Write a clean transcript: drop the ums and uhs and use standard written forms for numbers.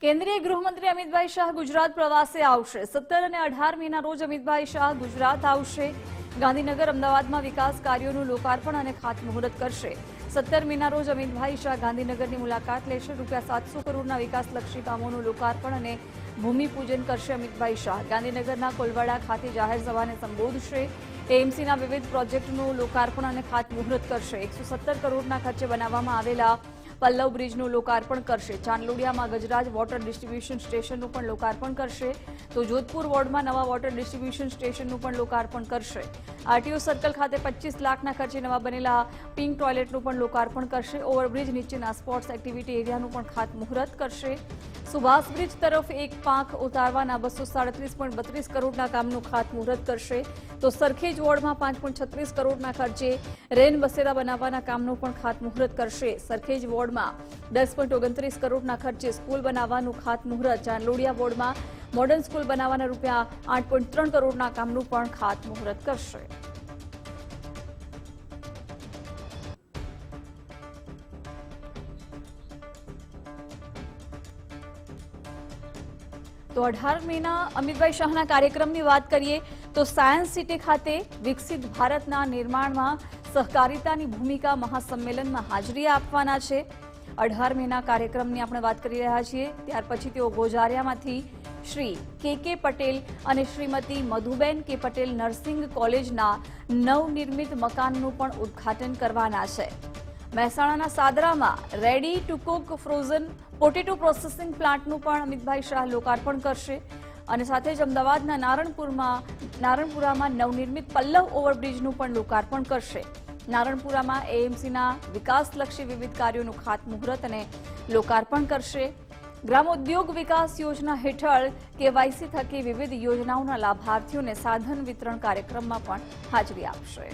કેન્દ્રીય ગૃહમંત્રી અમિતભાઈ શાહ ગુજરાત પ્રવાસે આવશે। 17 અને 18 મેના રોજ અમિતભાઈ શાહ ગુજરાત આવશે। ગાંધીનગર અમદાવાદમાં વિકાસ કાર્યોનું લોકાર્પણ અને ખાતમુહૂર્ત કરશે। 17 મેના રોજ અમિતભાઈ શાહ ગાંધીનગરની મુલાકાત લેશે। ₹700 કરોડના વિકાસલક્ષી કામોનું લોકાર્પણ અને ભૂમિપૂજન કરશે અમિતભાઈ શાહ। ગાંધીનગરના કોલવાડા ખાતે જાહેર સભાને સંબોધશે। એએમસીના વિવિધ પ્રોજેક્ટનું લોકાર્પણ અને ખાતમુહૂર્ત કરશે। 117 કરોડના ખર્ચે બનાવવામાં આવેલા પલ્લવ બ્રિજનું લોકાર્પણ કરશે। ચાંદલોડિયામાં ગજરાજ વોટર ડિસ્ટ્રીબ્યુશન સ્ટેશનનું પણ લોકાર્પણ કરશે। તો જોધપુર વોર્ડમાં નવા વોટર ડિસ્ટ્રીબ્યુશન સ્ટેશનનું પણ લોકાર્પણ કરશે। આરટીઓ સર્કલ ખાતે 25 લાખના ખર્ચે નવા બનેલા પિંક ટોયલેટનું પણ લોકાર્પણ કરશે। ઓવરબ્રિજ નીચેના સ્પોર્ટ્સ એક્ટિવિટી એરિયાનું પણ ખાતમુહૂર્ત કરશે। સુભાષ બ્રિજ તરફ એક પાંખ ઉતારવાના 237.32 કરોડના કામનું ખાતમુહૂર્ત કરશે। તો સરખેજ વોર્ડમાં 5.36 કરોડના ખર્ચે રેન બસેરા બનાવવાના કામનું પણ ખાતમુહૂર્ત કરશે। સરખેજ વોર્ડમાં 10.29 કરોડના ખર્ચે સ્કૂલ બનાવવાનું ખાતમુહૂર્ત। ચાંદલોડિયા વોર્ડમાં મોડર્ન સ્કૂલ બનાવવાના ₹8.3 કરોડના કામનું પણ ખાતમુહૂર્ત કરશે। તો 18 મેના અમિતભાઈ શાહના કાર્યક્રમની વાત કરીએ તો સાયન્સ સિટી ખાતે વિકસિત ભારતના નિર્માણમાં સહકારિતાની ભૂમિકા મહાસંમેલનમાં હાજરી આપવાના છે। 18 મેના કાર્યક્રમની આપણે વાત કરી રહ્યા છીએ। ત્યાર પછી તેઓ ગોજારિયામાંથી શ્રી કે પટેલ અને શ્રીમતી મધુબેન કે પટેલ નર્સિંગ કોલેજના નવનિર્મિત મકાનનું પણ ઉદ્ઘાટન કરવાના છે। મહેસાણાના સાદરામાં ready to cook frozen potato processing પ્લાન્ટનું પણ અમિતભાઈ શાહ લોકાર્પણ કરશે। અને સાથે જ અમદાવાદના નારણપુરામાં નવનિર્મિત પલ્લવ ઓવરબ્રિજનું પણ લોકાર્પણ કરશે। નારણપુરામાં એએમસીના વિકાસલક્ષી વિવિધ કાર્યોનું ખાતમુહૂર્ત અને લોકાર્પણ કરશે। ગ્રામોદ્યોગ વિકાસ યોજના હેઠળ કેવાયસી થકી વિવિધ યોજનાઓના લાભાર્થીઓને સાધન વિતરણ કાર્યક્રમમાં પણ હાજરી આપશે।